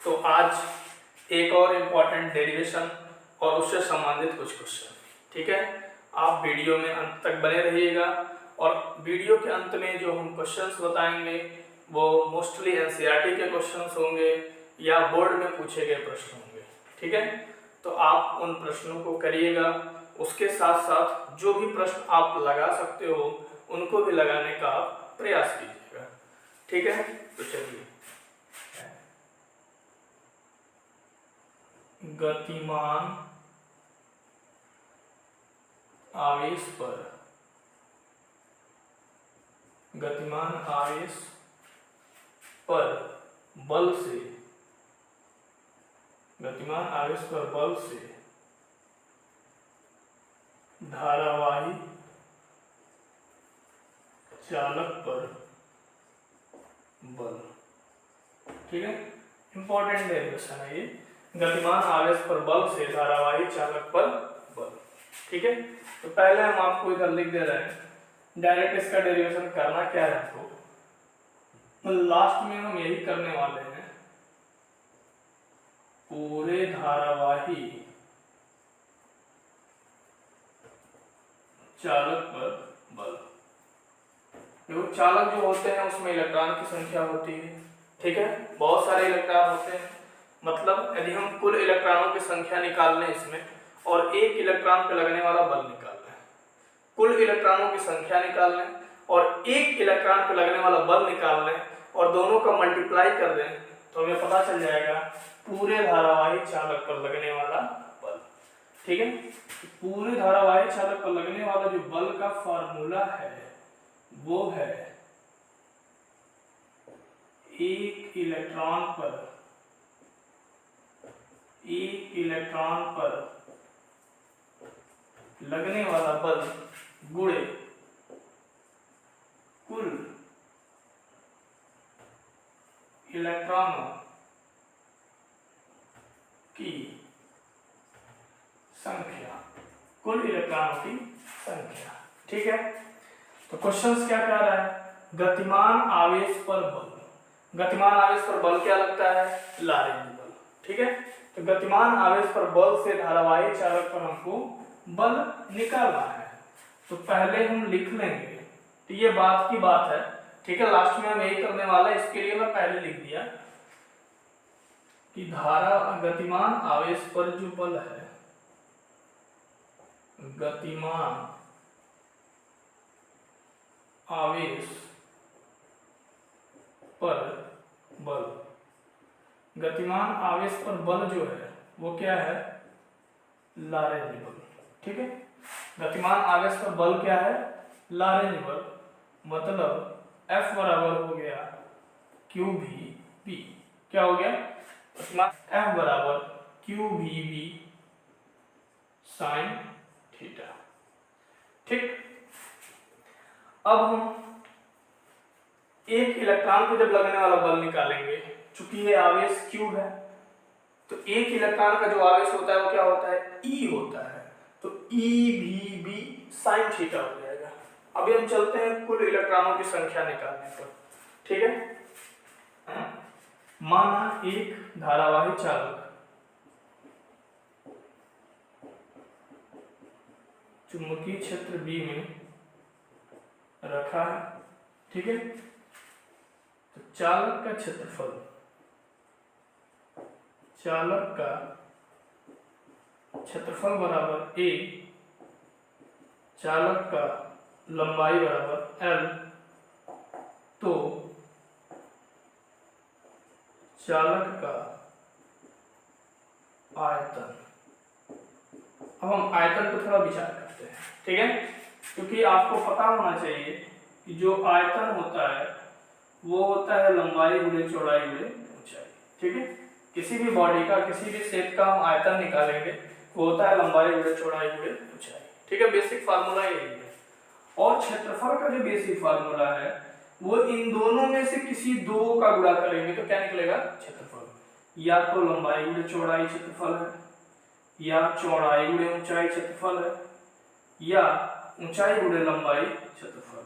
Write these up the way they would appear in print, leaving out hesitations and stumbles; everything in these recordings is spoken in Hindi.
तो आज एक और इम्पॉर्टेंट डेरिवेशन और उससे संबंधित कुछ क्वेश्चन, ठीक है। आप वीडियो में अंत तक बने रहिएगा और वीडियो के अंत में जो हम क्वेश्चंस बताएंगे वो मोस्टली एनसीईआरटी के क्वेश्चंस होंगे या बोर्ड में पूछे गए प्रश्न होंगे, ठीक है। तो आप उन प्रश्नों को करिएगा, उसके साथ साथ जो भी प्रश्न आप लगा सकते हो उनको भी लगाने का आप प्रयास कीजिएगा, ठीक है। तो चलिए, गतिमान आवेश पर बल से धारावाही चालक पर बल, ठीक है। इंपॉर्टेंट डेरिवेशन है ये, गतिमान आवेश पर बल से धारावाही चालक पर बल, ठीक है। तो पहले हम आपको इधर लिख दे रहे हैं, डायरेक्ट इसका डेरिवेशन करना क्या है हमको, तो लास्ट में हम यही करने वाले हैं, पूरे धारावाही चालक पर बल। देखो, चालक जो होते हैं उसमें इलेक्ट्रॉन की संख्या होती है, ठीक है, बहुत सारे इलेक्ट्रॉन होते हैं। मतलब यदि हम कुल इलेक्ट्रॉनों की संख्या निकाल लें इसमें और एक इलेक्ट्रॉन पे लगने वाला बल निकाल लें, कुल इलेक्ट्रॉनों की संख्या निकाल लें और एक इलेक्ट्रॉन पे लगने वाला बल निकाल लें और दोनों का मल्टीप्लाई कर दें, तो हमें पता चल जाएगा पूरे धारावाही चालक पर लगने वाला बल, ठीक है। पूरे धारावाही चालक पर लगने वाला जो बल का फार्मूला है वो है एक इलेक्ट्रॉन पर लगने वाला बल गुणे कुल इलेक्ट्रॉनों की संख्या, ठीक है। तो क्वेश्चंस क्या कह रहा है, गतिमान आवेश पर बल क्या लगता है, लारेंज बल, ठीक है। तो गतिमान आवेश पर बल से धारावाही चालक पर हमको बल निकालना है, तो पहले हम लिख लेंगे, तो ये बात की बात है, ठीक है। लास्ट में हम यही करने वाले हैं, इसके लिए मैं पहले लिख दिया कि गतिमान आवेश पर जो बल है, गतिमान आवेश पर बल जो है वो क्या है, लारेंज बल, ठीक है। गतिमान आवेश पर बल क्या है, लारेंज बल, मतलब F बराबर हो गया QVB, क्या हो गया, F बराबर QVB साइन थीटा, ठीक। अब हम एक इलेक्ट्रॉन को जब लगने वाला बल निकालेंगे, चूंकि ये आवेश Q है, तो एक इलेक्ट्रॉन का जो आवेश होता है वो क्या होता है, E होता है, तो EVB साइन थीटा हो जाएगा। अभी हम चलते हैं कुल इलेक्ट्रॉनों की संख्या निकालने पर, ठीक है। माना एक धारावाही चालक चुंबकीय क्षेत्र B में रखा है, ठीक है। तो चालक का क्षेत्रफल बराबर A, चालक का लंबाई बराबर L, तो चालक का आयतन, अब हम आयतन पर थोड़ा विचार करते हैं, ठीक है, क्योंकि आपको पता होना चाहिए कि जो आयतन होता है वो होता है लंबाई गुणे चौड़ाई गुणे ऊंचाई, ठीक है। किसी भी बॉडी का, किसी भी शेप का हम आयतन निकालेंगे वो होता है लंबाई गुणे चौड़ाई गुणे ऊंचाई, ठीक है। बेसिक फार्मूला यही है। और क्षेत्रफल का जो बेसिक फार्मूला है वो इन दोनों में से किसी दो का गुणा करेंगे तो क्या निकलेगा, क्षेत्रफल, या तो लंबाई गुणे चौड़ाई क्षेत्रफल है, या चौड़ाई गुणे ऊंचाई क्षेत्रफल है, या ऊंचाई गुणे लंबाई क्षेत्रफल है,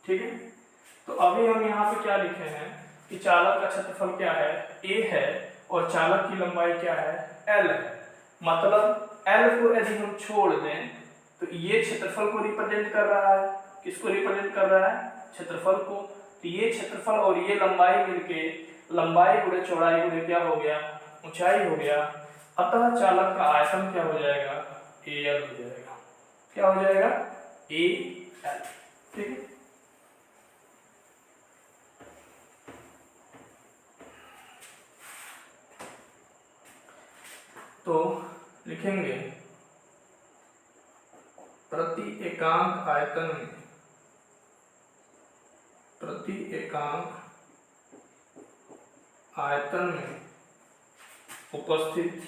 ठीक है। तो अभी हम यहाँ पे क्या लिखे हैं कि चालक का क्षेत्रफल क्या है, A है, और चालक की लंबाई क्या है, L है। मतलब L को यदि हम छोड़ दें तो ये क्षेत्रफल को रिप्रेजेंट कर रहा है। किसको रिप्रेजेंट कर रहा है, क्षेत्रफल को। तो ये क्षेत्रफल और ये लंबाई मिलके लंबाई गुणे चौड़ाई गुणे क्या हो गया, ऊंचाई हो गया। अतः चालक का आयतन क्या हो जाएगा, AL हो जाएगा। क्या हो जाएगा, AL। ठीक है। तो लिखेंगे प्रति एकांक आयतन में, प्रति एकांक आयतन में उपस्थित,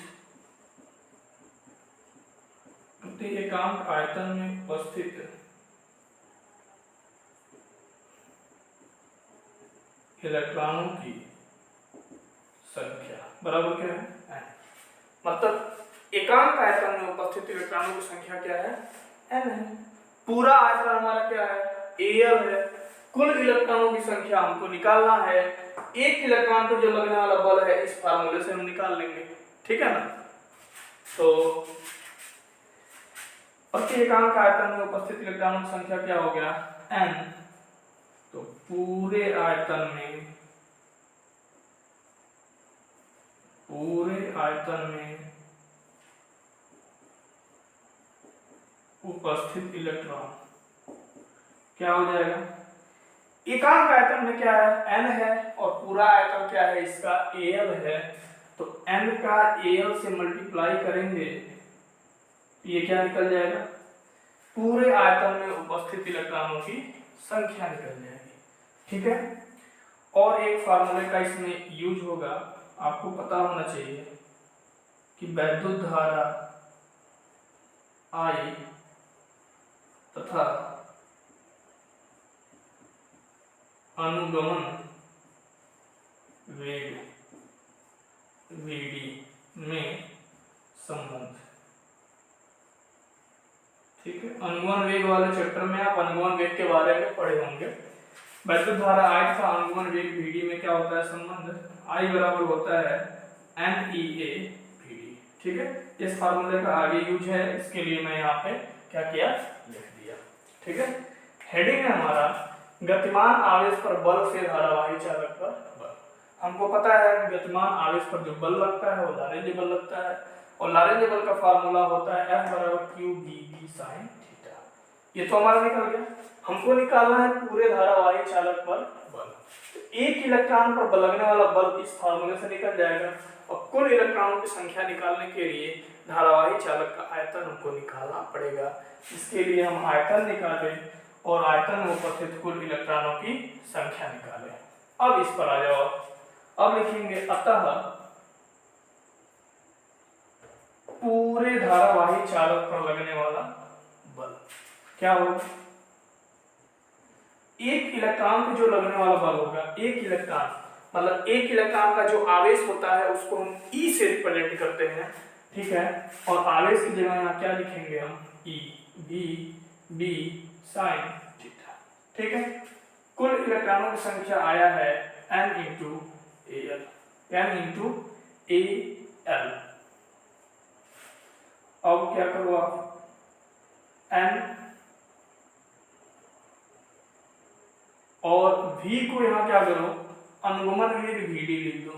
प्रति एकांक आयतन में उपस्थित इलेक्ट्रॉनों की संख्या बराबर क्या है, मतलब एकांक आयतन में उपस्थित इलेक्ट्रॉनों की संख्या क्या है, n है। पूरा आयतन हमारा क्या है, Al है। कुल इलेक्ट्रॉनों की संख्या हमको निकालना है। एक इलेक्ट्रॉन पर जो लगने वाला बल है इस फार्मूले से हम निकाल लेंगे। ठीक है ना। तो प्रति एकांक आयतन में उपस्थित इलेक्ट्रॉनों की संख्या क्या हो गया, n। तो पूरे आयतन में, पूरे आयतन में उपस्थित इलेक्ट्रॉन क्या हो जाएगा, एकांक आयतन में क्या है, n है और पूरा आयतन क्या है इसका, Al है। तो n का Al से मल्टीप्लाई करेंगे, ये क्या निकल जाएगा, पूरे आयतन में उपस्थित इलेक्ट्रॉनों की संख्या निकल जाएगी। ठीक है। और एक फार्मूले का इसमें यूज होगा, आपको पता होना चाहिए कि वैद्युत धारा I तथा अनुगमन वेग Vd में संबंध। ठीक है। अनुगमन वेग वाले चैप्टर में आप अनुगमन वेग के बारे में पढ़े होंगे। वैद्युत धारा I तथा अनुगमन वेग Vd में क्या होता है संबंध, I बराबर होता है NEA Vd। ठीक है। इस फार्मूले का आगे यूज है, इसके लिए मैं यहाँ पे क्या किया, लिख दिया। ठीक है। हेडिंग है हमारा गतिमान आवेश पर बल से धारावाही चालक पर बल। हमको पता है कि गतिमान आवेश पर जो बल लगता है वो लारेंज बल लगता है, और लारेंज बल का फार्मूला होता है F बराबर QBB sin थीटा। ये तो हमारा निकल गया। हमको निकालना है पूरे धारावाही चालक पर बल। तो एक इलेक्ट्रॉन पर लगने वाला बल इस फार्मूले से निकल जाएगा, और कुल इलेक्ट्रॉनों की संख्या निकालने के लिए धारावाही चालक का आयतन हमको निकालना पड़ेगा। इसके लिए हम आयतन निकालें और आयतन में उपस्थित कुल इलेक्ट्रॉनों की संख्या निकालें। अब इस पर आ जाओ। अब लिखेंगे अतः पूरे धारावाही चालक पर लगने वाला बल क्या होगा, एक इलेक्ट्रॉन पे जो लगने वाला बल होगा, एक इलेक्ट्रॉन मतलब एक इलेक्ट्रॉन का जो आवेश होता है उसको हम E से रिप्रेजेंट करते हैं। ठीक है। और आवेश की जगह यहाँ क्या लिखेंगे हम, E B sin थीटा। ठीक है। कुल इलेक्ट्रॉनों की संख्या आया है n into Al, n into Al। अब क्या करो आप, n और V को यहाँ क्या करो, अनुगमन वेग Vd लिख दो,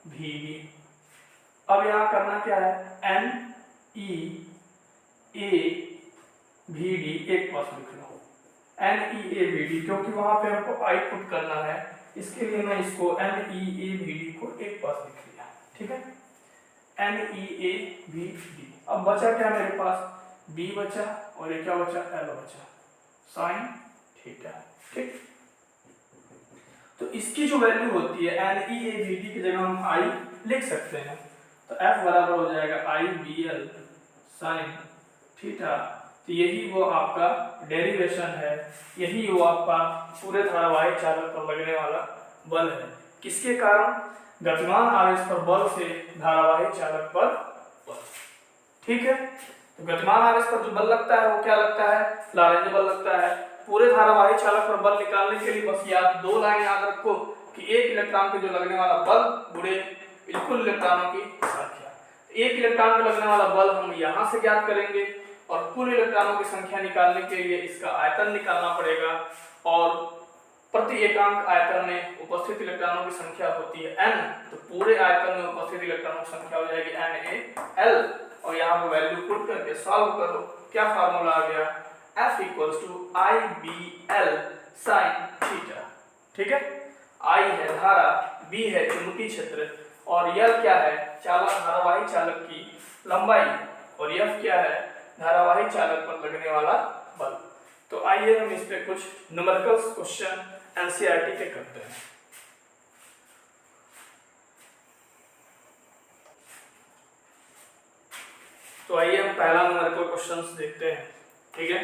Vd। अब यहाँ करना क्या है, NEA Vd एक पास लिख लो, NEA Vd, क्योंकि वहां पे हमको I पुट करना है, इसके लिए मैं इसको NEA Vd को एक पास लिख लिया। ठीक है। NEA Vd। अब बचा क्या मेरे पास, B बचा और ये क्या बचा, L बचा sin थीटा। ठीक। तो इसकी जो वैल्यू होती है NEA Vd की जगह हम I लिख सकते हैं। तो F बराबर हो जाएगा IBL sin थीटा। तो यही वो आपका डेरिवेशन है, यही वो आपका पूरे धारावाही चालक पर लगने वाला बल है। किसके कारण, गतिमान आवेश पर बल से धारावाही चालक पर बल। ठीक है। तो गतिमान आवेश पर जो बल लगता है वो क्या लगता है, लारेंज बल लगता है। पूरे धारावाही चालक पर बल निकालने के लिए बस याद दो लाइन याद रखो कि एक इलेक्ट्रॉन पे जो लगने वाला बल गुणे कुल इलेक्ट्रॉनों की संख्या। एक इलेक्ट्रॉन पर लगने वाला बल हम यहाँ से ज्ञात करेंगे और कुल इलेक्ट्रॉनों की संख्या निकालने के लिए इसका आयतन निकालना पड़ेगा और प्रति एकांक आयतन में उपस्थित इलेक्ट्रॉनों की संख्या होती है n, तो पूरे आयतन में उपस्थित इलेक्ट्रॉनों की संख्या हो जाएगी NaL और यहाँ पर वैल्यू पुट करके सॉल्व करो, क्या फार्मूला आ गया, F = IBL sin थीटा। ठीक है, I है धारा, B है चुंबकीय क्षेत्र और L क्या है, चालक धारावाही चालक की लंबाई और F क्या है, धारावाही चालक पर लगने वाला बल। तो आइए हम इस पे कुछ न्यूमेरिकल क्वेश्चन एनसीईआरटी के करते हैं। तो आइए हम पहला न्यूमेरिकल क्वेश्चन देखते हैं। ठीक है,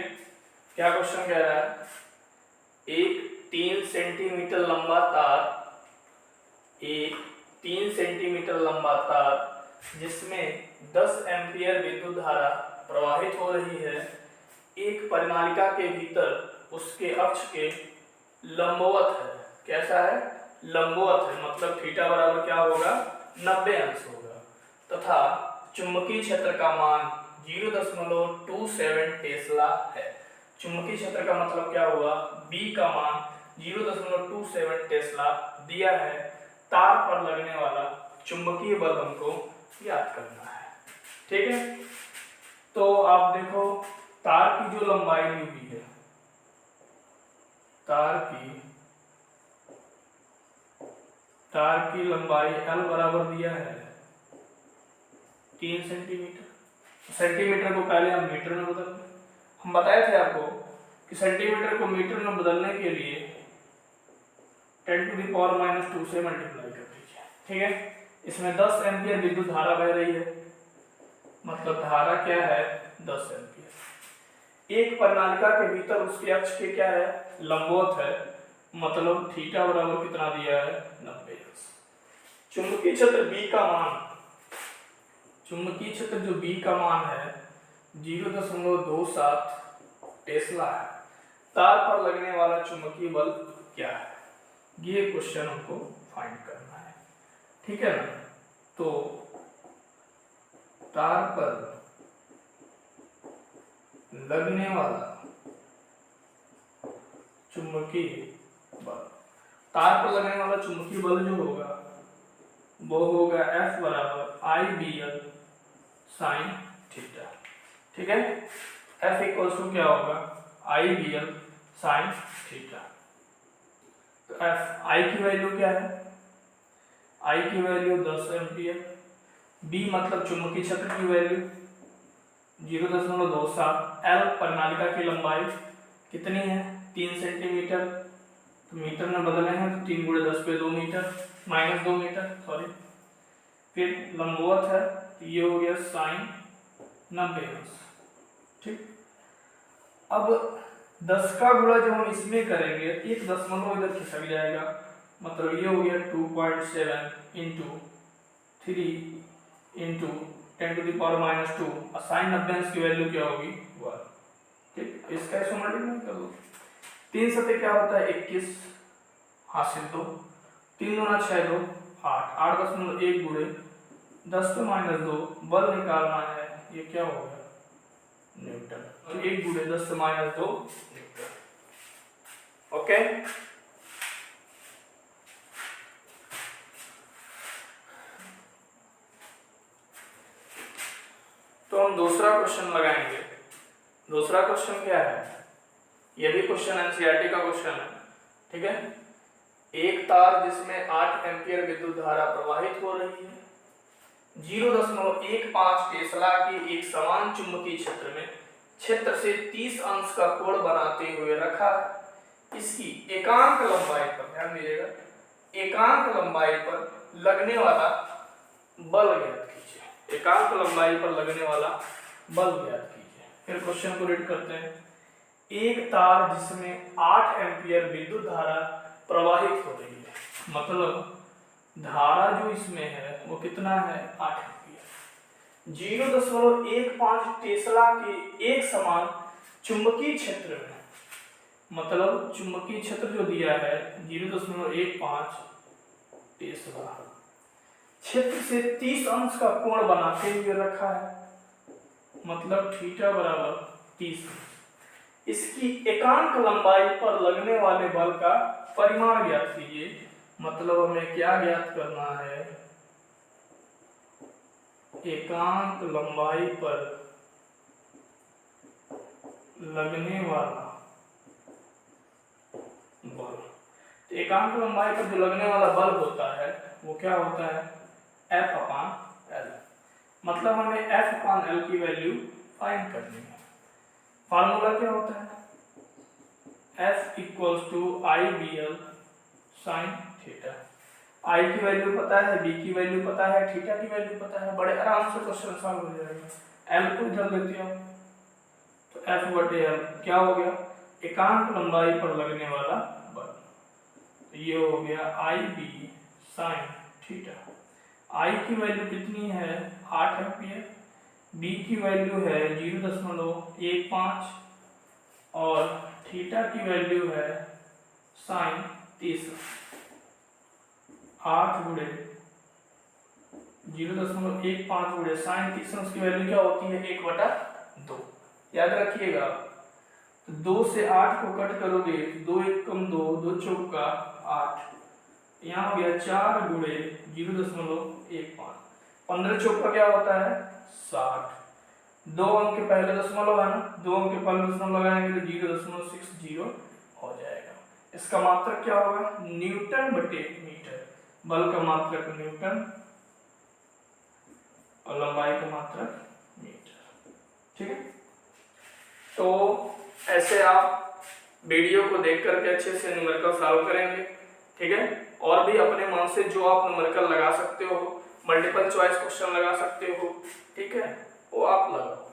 क्या क्वेश्चन कह रहा है, एक 3 सेंटीमीटर लंबा तार, एक 3 सेंटीमीटर लंबा तार जिसमें 10 एम्पीयर विद्युत धारा प्रवाहित हो रही है, एक परिनालिका के भीतर उसके अक्ष के लंबवत है। कैसा है, लंबवत है, मतलब थीटा बराबर क्या होगा, 90 अंश होगा तथा चुंबकीय क्षेत्र का मान 0.27 टेस्ला है। चुंबकीय क्षेत्र का मतलब क्या हुआ, B का मान 0.27 टेस्ला दिया है। तार पर लगने वाला चुंबकीय बल हमको ज्ञात करना है। ठीक है, तो आप देखो तार की जो लंबाई ली हुई है, तार की लंबाई L बराबर दिया है 3 सेंटीमीटर। सेंटीमीटर को पहले हम मीटर में बदल दें। हम बताए थे आपको कि सेंटीमीटर को मीटर में बदलने के लिए 10⁻⁻² से मल्टीप्लाई कर दीजिए। ठीक है, इसमें 10 एम्पीयर विद्युत धारा बह रही है, मतलब धारा क्या है, 10 एम्पीयर। एक परिनालिका के भीतर उसके अक्ष के क्या है, लंबवत है, मतलब थीटा बराबर कितना दिया है, 90 अंश। चुंबकीय क्षेत्र B का मान, चुंबकीय क्षेत्र जो B का मान है 0.27 टेस्ला है। तार पर लगने वाला चुंबकीय बल क्या है, ये क्वेश्चन हमको फाइंड करना है। ठीक है ना, तो तार पर लगने वाला चुंबकीय बल, तार पर लगने वाला चुंबकीय बल जो होगा वो होगा F बराबर IBL sin थीटा। ठीक है, F = क्या होगा, IBL sin थीटा। तो F I की वैल्यू क्या है, I की वैल्यू 10 एम्पीयर, B मतलब चुंबकीय क्षेत्र की वैल्यू 0.27, L परिनालिका की लंबाई कितनी है, 3 सेंटीमीटर, तो मीटर में बदले हैं तो 3 × 10 पे 2 मीटर, -2 मीटर सॉरी। फिर लंबवत है तो ये हो गया sin 90 अंश। ठीक, अब 10 का गुणा जब हम इसमें करेंगे, एक दशमलव इधर खिसक जाएगा, मतलब ये हो गया 2.7 × 3 × 10⁻⁻², और sin 90 अंश की वैल्यू क्या होगी, 1। ठीक, इसका ऐसे मल्टीप्लाई कर लो, 3 सते क्या होता है 21, हासिल 2, 3 दूना 6 2 8, 8.1 × 10⁻², बल निकालना है, ये क्या होगा, न्यूटन, और 1 × 10⁻² न्यूटन। ओके, तो हम दूसरा क्वेश्चन लगाएंगे। दूसरा क्वेश्चन क्या है, ये भी क्वेश्चन एनसीईआरटी का क्वेश्चन है। ठीक है, एक तार जिसमें 8 एम्पीयर विद्युत धारा प्रवाहित हो रही है, 0.15 टेस्ला की एक समान चुंबकीय क्षेत्र में क्षेत्र से 30 अंश का कोण बनाते हुए रखा है। इसकी एकांक लंबाई पर, ध्यान दीजिएगा, एकांक लंबाई पर लगने वाला बल ज्ञात कीजिए। एकांक लंबाई पर लगने वाला बल ज्ञात कीजिए। फिर क्वेश्चन को रीड करते हैं। एक तार जिसमें 8 एम्पीयर विद्युत धारा प्रवाहित हो रही है, मतलब धारा जो इसमें है वो कितना है, 8 एम्पीयर। 0.15 टेस्ला के एक समान चुंबकीय क्षेत्र में, मतलब चुंबकीय क्षेत्र जो दिया है 0.15 टेस्ला, क्षेत्र से 30 अंश का कोण बनाते हुए रखा है, मतलब थीटा बराबर 30। इसकी एकांक लंबाई पर लगने वाले बल का परिमाण ज्ञात कीजिए, मतलब हमें क्या ज्ञात करना है, एकांक लंबाई पर लगने वाला बल। एकांक लंबाई पर जो लगने वाला बल होता है वो क्या होता है, F/L। मतलब हमें F/L की वैल्यू फाइंड करनी है। फार्मूला क्या होता है, F = IBL sin theta. I की वैल्यू पता है, B की वैल्यू पता है, थीटा की वैल्यू पता है, बड़े आराम से क्वेश्चन सॉल्व हो जाएगा। L को इधर लेते हो तो F/L क्या हो गया, एकांक लंबाई पर लगने वाला बल। तो ये हो गया IB sin थीटा। I की वैल्यू कितनी है, 8 एम्पियर, B की वैल्यू है 0.15 और थीटा की वैल्यू है sin 30। 8 गुणे 0.15 गुणे sin 30 की वैल्यू क्या होती है, 1/2। याद रखिएगा, 2 से 8 को कट करोगे, 2 1 कम 2, 2 चौका 8, यहाँ हो गया 4 गुणे 0.15, 15 चौका क्या होता है 60। 2 अंक के पहले दशमलव है ना, 2 अंक के पहले दशमलव लगाएंगे तो 0.60 हो जाएगा। इसका मात्रक क्या होगा, न्यूटन बटे मीटर। बल का मात्रक न्यूटन और लंबाई का मात्रक मीटर। ठीक है, तो ऐसे आप वीडियो को देख करके अच्छे से न्यूमेरिकल सॉल्व करेंगे। ठीक है, और भी अपने मन से जो आप न्यूमेरिकल लगा सकते हो, मल्टीपल चॉइस क्वेश्चन लगा सकते हो, ठीक है, वो आप लगाओ।